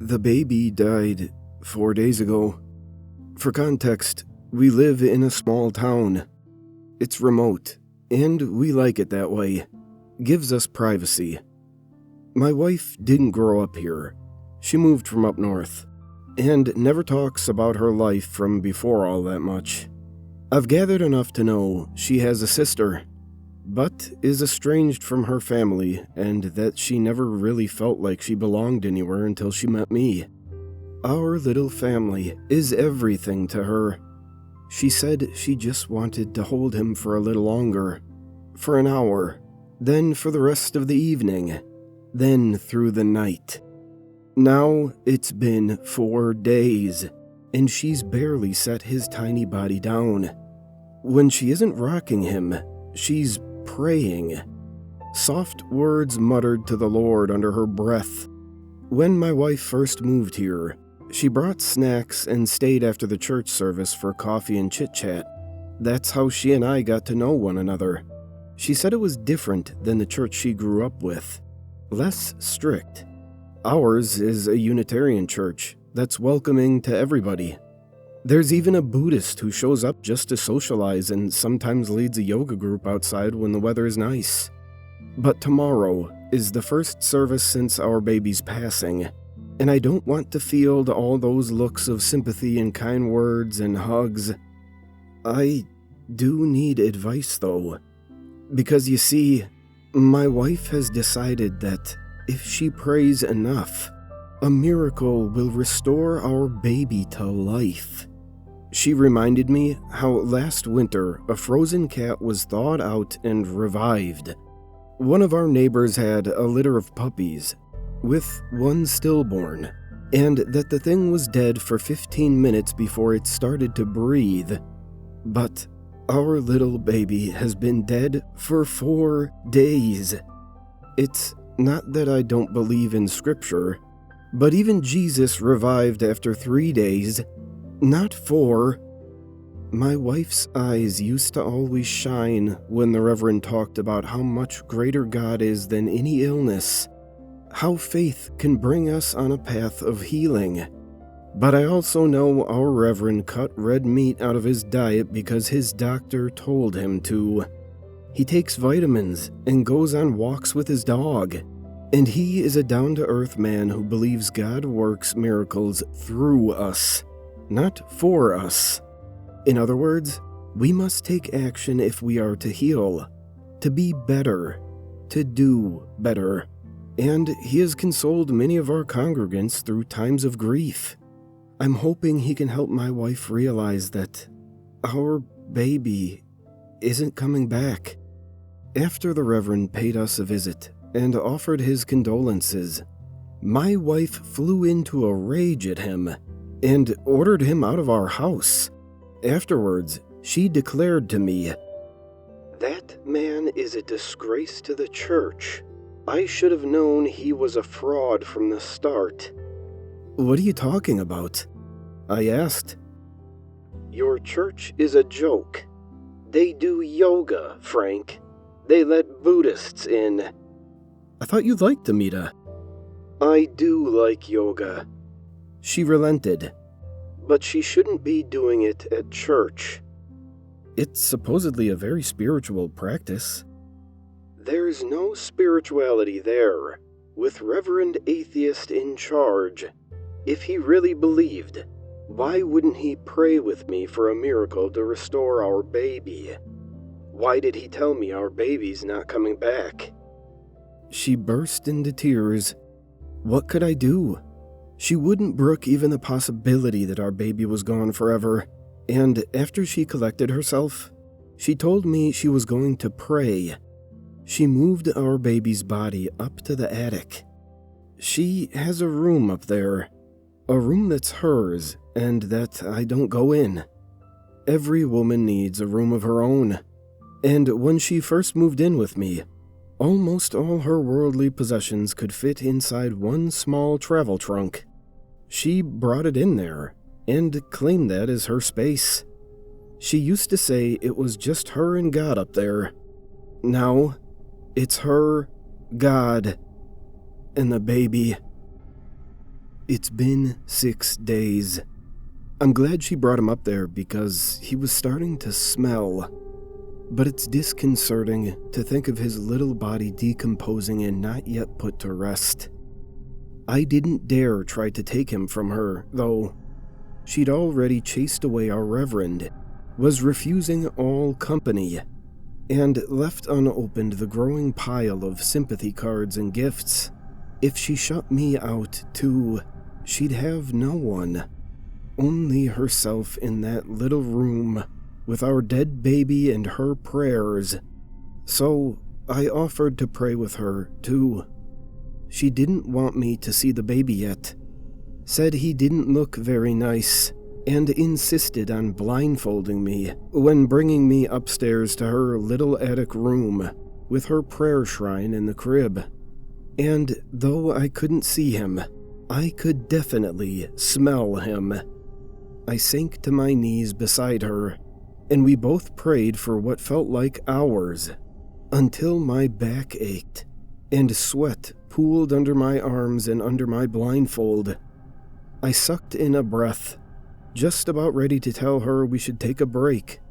The baby died 4 days ago. For context, we live in a small town. It's remote, and we like it that way. Gives us privacy. My wife didn't grow up here. She moved from up north, and never talks about her life from before all that much. I've gathered enough to know she has a sister, but is estranged from her family, and that she never really felt like she belonged anywhere until she met me. Our little family is everything to her. She said she just wanted to hold him for a little longer, for an hour, then for the rest of the evening, then through the night. Now it's been 4 days, and she's barely set his tiny body down. When she isn't rocking him, she's praying. Soft words muttered to the Lord under her breath. When my wife first moved here, she brought snacks and stayed after the church service for coffee and chit-chat. That's how she and I got to know one another. She said it was different than the church she grew up with. Less strict. Ours is a Unitarian church that's welcoming to everybody. There's even a Buddhist who shows up just to socialize and sometimes leads a yoga group outside when the weather is nice. But tomorrow is the first service since our baby's passing, and I don't want to field all those looks of sympathy and kind words and hugs. I do need advice, though, because you see, my wife has decided that if she prays enough, a miracle will restore our baby to life. She reminded me how last winter a frozen cat was thawed out and revived. One of our neighbors had a litter of puppies, with one stillborn, and that the thing was dead for 15 minutes before it started to breathe. But our little baby has been dead for 4 days. It's not that I don't believe in scripture, but even Jesus revived after 3 days, not 4. My wife's eyes used to always shine when the Reverend talked about how much greater God is than any illness, how faith can bring us on a path of healing. But I also know our Reverend cut red meat out of his diet because his doctor told him to. He takes vitamins and goes on walks with his dog. And he is a down-to-earth man who believes God works miracles through us, not for us. In other words, we must take action if we are to heal, to be better, to do better. And he has consoled many of our congregants through times of grief. I'm hoping he can help my wife realize that our baby isn't coming back. After the Reverend paid us a visit and offered his condolences, my wife flew into a rage at him and ordered him out of our house. Afterwards, she declared to me, "That man is a disgrace to the church. I should have known he was a fraud from the start." "What are you talking about?" I asked. "Your church is a joke. They do yoga, Frank. They let Buddhists in." "I thought you liked Amita." "I do like yoga." She relented. "But she shouldn't be doing it at church." "It's supposedly a very spiritual practice." "There's no spirituality there, with Reverend Atheist in charge. If he really believed, why wouldn't he pray with me for a miracle to restore our baby? Why did he tell me our baby's not coming back?" She burst into tears. What could I do? She wouldn't brook even the possibility that our baby was gone forever, and after she collected herself, she told me she was going to pray. She moved our baby's body up to the attic. She has a room up there, a room that's hers and that I don't go in. Every woman needs a room of her own, and when she first moved in with me, almost all her worldly possessions could fit inside one small travel trunk. She brought it in there and claimed that as her space. She used to say it was just her and God up there. Now, it's her, God, and the baby. It's been 6 days. I'm glad she brought him up there because he was starting to smell. But it's disconcerting to think of his little body decomposing and not yet put to rest. I didn't dare try to take him from her, though. She'd already chased away our reverend, was refusing all company, and left unopened the growing pile of sympathy cards and gifts. If she shut me out too, she'd have no one. Only herself in that little room with our dead baby and her prayers. So I offered to pray with her too. She didn't want me to see the baby yet. Said he didn't look very nice, and insisted on blindfolding me when bringing me upstairs to her little attic room with her prayer shrine in the crib. And though I couldn't see him, I could definitely smell him. I sank to my knees beside her, and we both prayed for what felt like hours, until my back ached, and sweat pooled under my arms and under my blindfold. I sucked in a breath, just about ready to tell her we should take a break,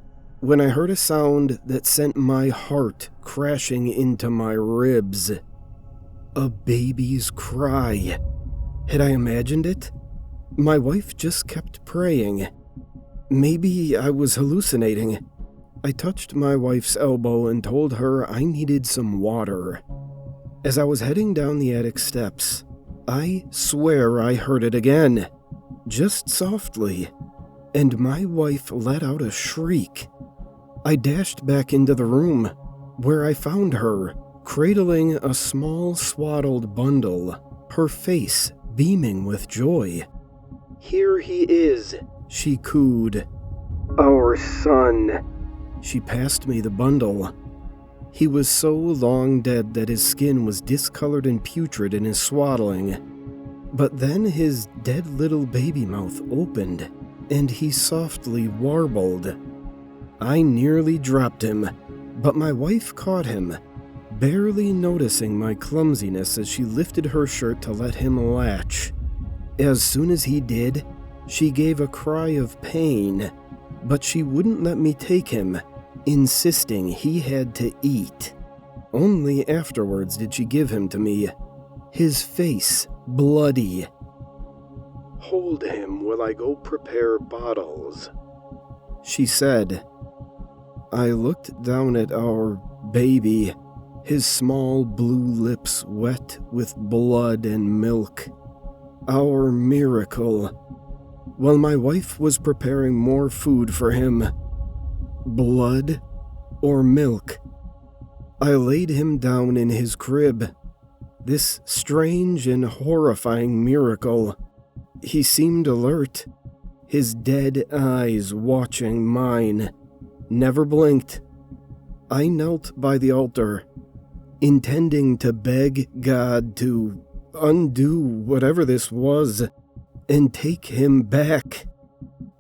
when I heard a sound that sent my heart crashing into my ribs. A baby's cry. Had I imagined it? My wife just kept praying. Maybe I was hallucinating. I touched my wife's elbow and told her I needed some water. As I was heading down the attic steps, I swear I heard it again, just softly, and my wife let out a shriek. I dashed back into the room, where I found her, cradling a small swaddled bundle, her face beaming with joy. "Here he is," she cooed. "Our son." She passed me the bundle. He was so long dead that his skin was discolored and putrid in his swaddling. But then his dead little baby mouth opened, and he softly warbled. I nearly dropped him, but my wife caught him, barely noticing my clumsiness as she lifted her shirt to let him latch. As soon as he did, she gave a cry of pain, but she wouldn't let me take him, insisting he had to eat. Only afterwards did she give him to me, his face bloody. "Hold him while I go prepare bottles," she said. I looked down at our baby, his small blue lips wet with blood and milk. Our miracle. While my wife was preparing more food for him. Blood or milk? I laid him down in his crib. This strange and horrifying miracle. He seemed alert, his dead eyes watching mine. Never blinked. I knelt by the altar, intending to beg God to undo whatever this was and take him back.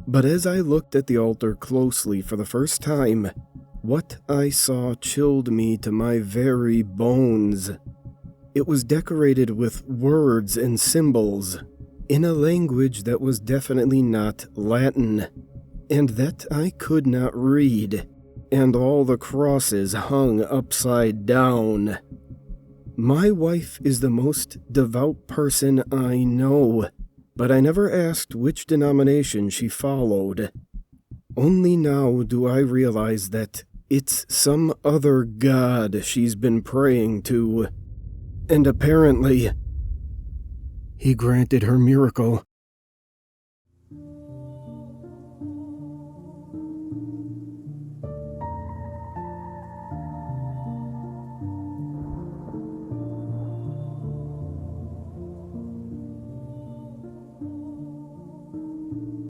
But as I looked at the altar closely for the first time, what I saw chilled me to my very bones. It was decorated with words and symbols in a language that was definitely not Latin, and that I could not read, and all the crosses hung upside down. My wife is the most devout person I know, but I never asked which denomination she followed. Only now do I realize that it's some other god she's been praying to. And apparently, he granted her miracle.